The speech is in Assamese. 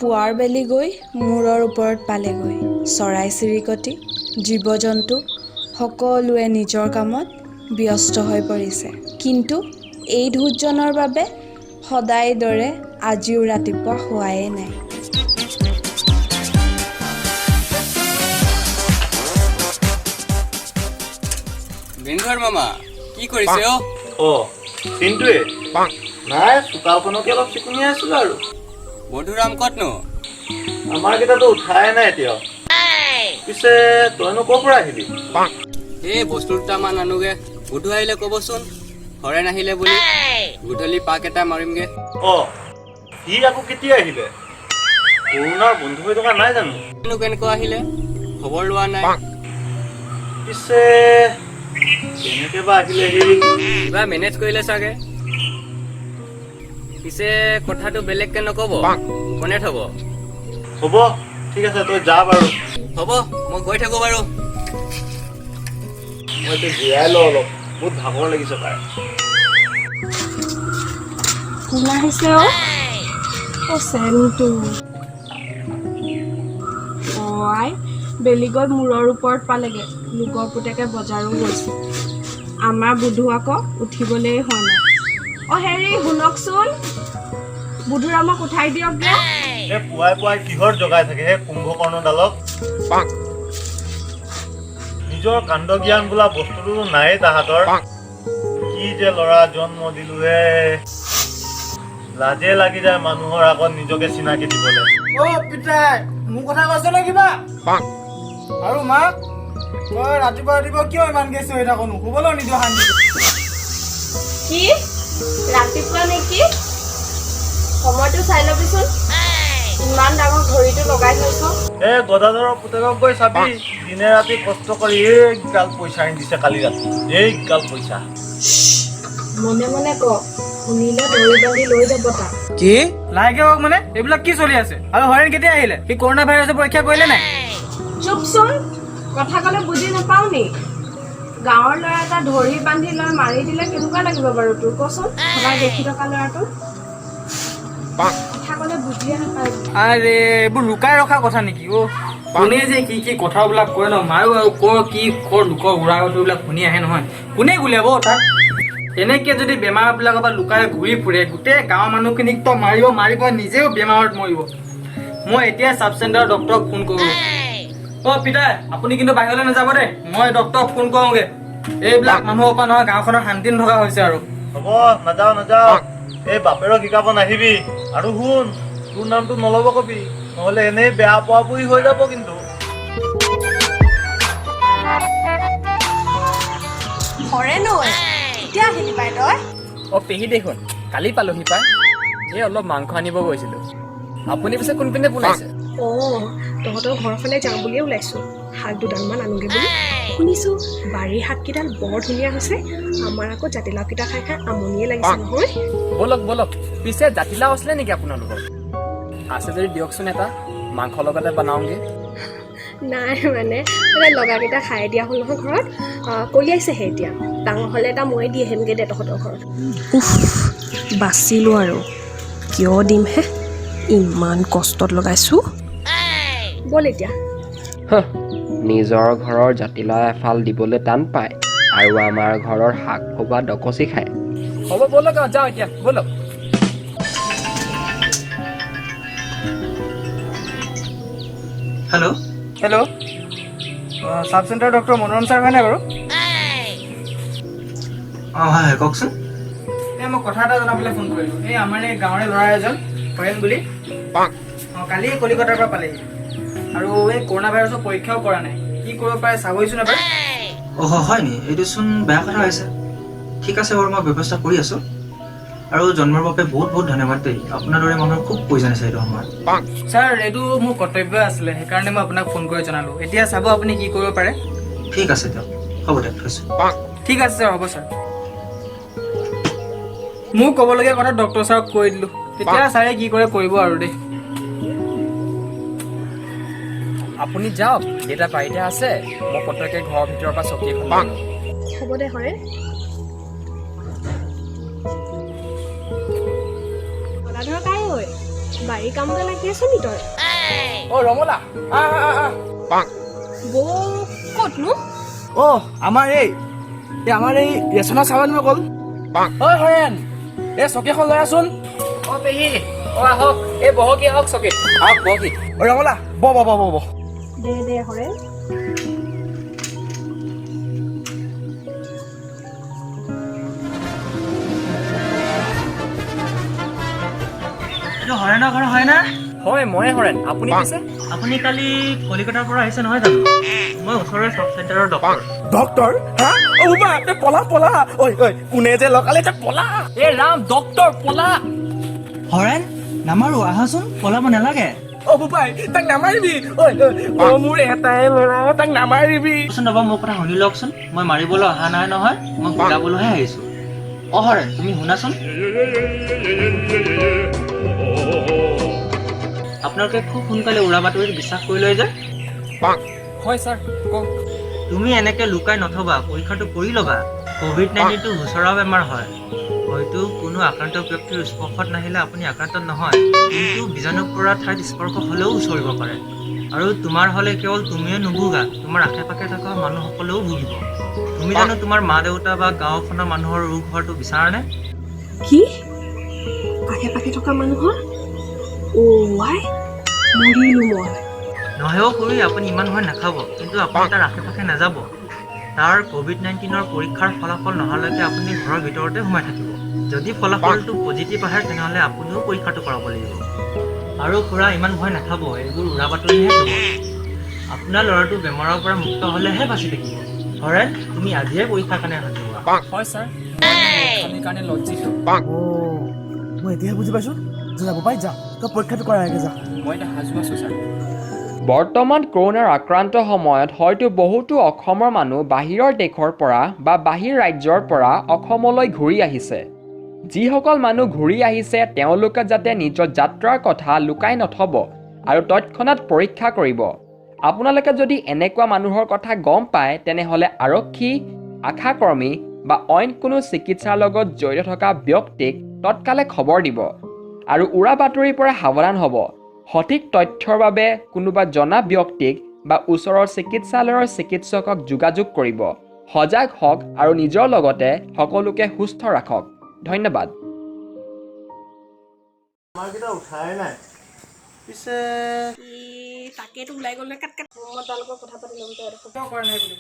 পুৱাৰ বেলি গৈ মূৰৰ ওপৰত পালেগৈ। চৰাই চিৰিকটি, জীৱ জন্তু সকলোৱে নিজৰ কামত ব্যস্ত হৈ পৰিছে। কিন্তু এই ধূৰ্জনৰ বাবে সদায় দৰে আজিও ৰাতিপুৱা হোৱাই নাই। বেংঘৰ মামা কি কৰিছে অ চিন্টুৱে নাই চোতালখনকে অলপ চিকুণিয়াই আছিলো আৰু বন্ধুৰাম ক'তনো? আমাৰ কেইটাতো উঠাই নাই এতিয়াও। পিছে তইনো ক'ৰ পৰা আহিলি? এই বস্তু দুটামান আনোগে, বুধু আহিলে ক'বচোন, হৰেণ আহিলে বুলি গধূলি পাক এটা মাৰিমগে। অ সি আকৌ কেতিয়া আহিলে? কৰোণাৰ বন্ধু হৈ থকা নাই জানো? কেনেকুৱা আহিলে খবৰ লোৱা নাই। পিছে কেনেকে বা আহিলে সি? কিবা মেনেজ কৰিলে চাগে। পিছে কথাটো বেলেগকে নক'ব, কোনে থব? হ'ব ঠিক আছে, তই যা বাৰু। হ'ব মই গৈ থাকো বাৰু। মই এতিয়া জিৰাই লওঁ অলপ, বহুত ভাগৰ লাগিছে তাৰ। কোন আহিছে চেনটো? আই বেলিগত মূৰৰ ওপৰত পালেগে, লোকৰ পুতেকে বজাৰো গৈছে। আমাৰ বুধু আকৌ উঠিবলৈ হোৱা নাই। হেৰি শুনকচোন, বুধুৰামক উঠাই দিয়কগে। পুৱাই পুৱাই কিহৰ জগাই থাকে হে কুম্ভকৰ্ণডালক? নিজৰ কাণ্ড জ্ঞান বোলা বস্তুটো নায়েই তাহাঁতৰ। কি যে ল'ৰা জন্ম দিলো হে, লাজে লাগি যায় মানুহৰ আগত নিজকে চিনাকি দিবলৈ। পিতাই মোৰ কথা কৈছে নে কিবা? আৰু মা তই ৰাতিপুৱা কিয় ইমান গেছ হৈ থাকো? শুবলৈ নিদিয় শান্তি? কি ৰাতিপুৱা নেকি? সময়টো চাই ল'বিচোন, ইমান ডাঙৰ ঘড়ীটো লগাই থৈছ। গদাধৰৰ পুতেকক গৈ চাবি, দিনে ৰাতি কষ্ট কৰি এইগাল পইচা আনি দিছে কালি ৰাতি। এইগাল পইচা মনে মনে ক, শুনিলে ধৰি বান্ধি লৈ যাব তাক। কি লাহেকে হওক মানে? এইবিলাক কি চলি আছে? আৰু হৰেণ কেতিয়া আহিলে? সি কৰোণা ভাইৰাছৰ পৰীক্ষা কৰিলে নাই? চুপচোন, কথা ক'লে বুজি নাপাও নি? গাঁৱৰ ল'ৰা এটা ধৰি বান্ধি লৈ মাৰি দিলে কেনেকুৱা লাগিব বাৰু তোৰ কচোন? সদায় দেখি থকা ল'ৰাটো কথা ক'লে বুজিয়ে নাপায়। আৰে এইবোৰ লুকাই ৰখা কথা নেকি? কোনে যে কি কি কথাবিলাক কয় ন, মাৰো আৰু কি লোকৰ উৰা বিলাক শুনি আহে নহয়। কোনে গুলিয়াব তাক? এনেকে যদি বেমাৰবিলাকৰ পৰা লুকাই ঘূৰি ফুৰে, গোটেই গাঁৱৰ মানুহখিনিক তো মাৰিব নিজেও বেমাৰত মৰিব। মই এতিয়া চাব চেণ্টাৰৰ ডক্টৰক ফোন কৰোঁ। পিতাই আপুনি কিন্তু বাহিৰলৈ নাযাব দেই, মই ডক্টৰক ফোন কৰোঁগে। এইবিলাক মানুহৰ পৰা নহয় গাঁওখনৰ শান্তি নথকা হৈছে আৰু। হ'ব নাযাও, এই বাপেৰক শিকাব নাহিবি। আৰু শুন, তোৰ নামটো নল'ব কবি, নহ'লে এনেই বেয়া পোৱা পুৰি হৈ যাব কিন্তু। কেতিয়া আহিলি পাই তই? পেহী দেখোন কালি পালোহি পাই। এই অলপ মাংস আনিব গৈছিলো। আপুনি পিছে কোনপিনে পোলাইছে? তহঁতৰ ঘৰৰ ফালে যাওঁ বুলিয়ে ওলাইছো, শাক দুডালমান আনোগে বুলি। শুনিছো বাৰীৰ শাককেইডাল বৰ ধুনীয়া হৈছে। আমাৰ আকৌ জাতিলাও কেইটা খাই খাই আমনিয়ে লাগিছে নহয়। বলক। পিছে জাতিলাও আছিলে নেকি আপোনালোকৰ? আছে যদি দিয়কচোন, এটা মাংস লগতে বনাওঁগে। নাই মানে লগাকেইটা খাই দিয়া হ'ল নহয় ঘৰত, কলিয়াইছেহে এতিয়া। ডাঙৰ হ'লে এটা ময়ে দি আহিমগে দে তহঁতৰ ঘৰত। বাচিলো আৰু কিয় দিম হে, ইমান কষ্টত লগাইছো। বল এতিয়া। নিজৰ ঘৰৰ জাতিলাও এফাল দিবলৈ টান পায়, আৰু আমাৰ ঘৰৰ শাক খোপা ডকচি খায়। হ'ব বলক, যাওঁ এতিয়া বলক। হেল্ল' চাব চেণ্টাৰ ডক্টৰ মনোৰম ছাৰ হয়নে বাৰু? হয় কওকচোন। মই কথা এটা জনাবলৈ ফোন কৰিলোঁ। এই আমাৰ এই গাঁৱৰে ল'ৰা এজন হৰেণ বুলি, কালি কলিকতাৰ পৰা পালেহি। আৰু এই কৰোণা ভাইৰাছৰ পৰীক্ষাও কৰা নাই। কি কৰিব পাৰে চাবহিচোন এবাৰ। হয় নি? এইটোচোন বেয়া কথা হৈছে। ঠিক আছে বাৰু, মই ব্যৱস্থা কৰি আছোঁ। আৰু জন্মৰ বাবে বহুত বহুত ধন্যবাদ দেই। আপোনাৰ দৰে মানুহৰ খুব প্ৰয়োজন আছে এইটো সময়ত। ছাৰ এইটো মোৰ কৰ্তব্য আছিলে, সেইকাৰণে মই আপোনাক ফোন কৰি জনালোঁ। এতিয়া চাব আপুনি কি কৰিব পাৰে। ঠিক আছে দিয়ক, হ'ব দিয়ক, থৈছোঁ। ঠিক আছে ছাৰ, হ'ব ছাৰ। মোক ক'বলগীয়া কথা ডক্টৰ ছাৰক কৈ দিলোঁ, তেতিয়া ছাৰে কি কৰে কৰিব আৰু দেই। আপুনি যাওক, দেউতা বাৰীতে আছে। মই পতককৈ ঘৰৰ ভিতৰৰ পৰা চকী এখন লৈ লওঁ। হ'ব দে হৰেণ। গদাধৰ কাই ঐ? বাৰী কামতে লাগি আছ নি তই? অ ৰমলা বৌ ক'তনো? অ আমাৰ এই ৰেচনৰ চাউল মই গ'ল ঐ হৰেণ এই চকীখন লৈ আছোন অ পেহী অ আহক এই বহকি আহক চকীত আহক বহকি অ ৰমলা বহ দে হৰে। এইটো হৰেণৰ ঘৰ হয় না? হয় ময়ে হৰেণ আপুনি পিছে আপুনি কালি কলিকতাৰ পৰা আহিছে নহয় জানো? মই ওচৰৰে চাব চেণ্টাৰৰ ডক্টৰ। ডক্টৰ হা অ বাবা তে পলা ঐ কোনে যে লগালে যে পলা এ ৰাম ডক্টৰ পলা হৰেণ নামাৰো আহাচোন, পলাব নালাগে। অ বোপাই তাক নামাৰিবি ঐ মোৰ এটাই ল'ৰা তাক নামাৰিবি ৰ'ব মোৰ কথা শুনি লওকচোন। মই মাৰিবলৈ অহা নাই নহয়, মই বুজাবলৈহে আহিছো। অ হৰেণ তুমি শুনাচোন। আপোনালোকে খুব সোনকালে উৰা বাতৰিত বিশ্বাস কৰি লয় যে। হয় ছাৰ কওক তুমি এনেকে লুকাই নথবা, পৰীক্ষাটো কৰি ল'বা। COVID-19টো হুচৰা বেমাৰ হয়। হয়তো কোনো আক্ৰান্ত ব্যক্তিৰ স্পৰ্শত নাহিলে আপুনি আক্ৰান্ত নহয়, কিন্তু বীজাণু পৰা ঠাইত স্পৰ্শ হ'লেও উচৰিব পাৰে। আৰু তোমাৰ হ'লে কেৱল তুমিয়ে নুভোগা, তোমাৰ আশে পাশে থকা মানুহসকলেও ভুগিব। তুমি জানো তোমাৰ মা দেউতা বা গাঁওখনৰ মানুহৰ ৰোগ হোৱাটো বিচাৰানে? কি আশে পাশে থকা মানুহৰ? ৱাই মৰিলো মই। নহয়ও খুৰী আপুনি ইমান ভয় নাখাব, কিন্তু আপুনি তাৰ আশে পাশে নাযাব। তাৰ COVID-19ৰ পৰীক্ষাৰ ফলাফল নহালৈকে আপুনি ঘৰৰ ভিতৰতে সোমাই থাকিব। যদি ফলাফলটো পজিটিভ আহে তেনেহ'লে আপুনিও পৰীক্ষাটো কৰাব লাগিব। আৰু খুৰা ইমান ভয় নাখাব, এইবোৰ উৰা বাতৰিহে হ'ব। আপোনাৰ ল'ৰাটো বেমাৰৰ পৰা মুক্ত হ'লেহে বাচি থাকিব। হৰেণ তুমি আজিয়ে পৰীক্ষাৰ কাৰণে সাজু হোৱা। হয় ছাৰ আমি কাৰণে লজ্জিত মই এতিয়াহে বুজি পাইছো যাব পাই যা তই পৰীক্ষাটো কৰাই আগে যা মই এতিয়া সাজু আছো ছাৰ বৰ্তমান কৰোণাৰ আক্ৰান্ত সময়ত হয়তো বহুতো অসমৰ মানুহ বাহিৰৰ দেশৰ পৰা বা বাহিৰ ৰাজ্যৰ পৰা অসমলৈ ঘূৰি আহিছে। যিসকল মানুহ ঘূৰি আহিছে তেওঁলোকে যাতে নিজৰ যাত্ৰাৰ কথা লুকাই নথব আৰু তৎক্ষণাত পৰীক্ষা কৰিব। আপোনালোকে যদি এনেকুৱা মানুহৰ কথা গম পায় তেনেহ'লে আৰক্ষী, আশাকৰ্মী বা অইন কোনো চিকিৎসাৰ লগত জড়িত থকা ব্যক্তিক তৎকালে খবৰ দিব আৰু উৰা বাতৰিৰ পৰা সাৱধান হ'ব। সঠিক তথ্যৰ বাবে কোনোবা জনা ব্যক্তিক বা ওচৰৰ চিকিৎসালয়ৰ চিকিৎসকক যোগাযোগ কৰিব। সজাগ হওক আৰু নিজৰ লগতে সকলোকে সুস্থ ৰাখক। ধন্যবাদ। আমাৰকেইটা উঠাই নাই পিছে তাকেতো ওলাই গ'লে কাট মই তাৰ লগত কথা পাতি ল'ম তই কৰা নাই বুলি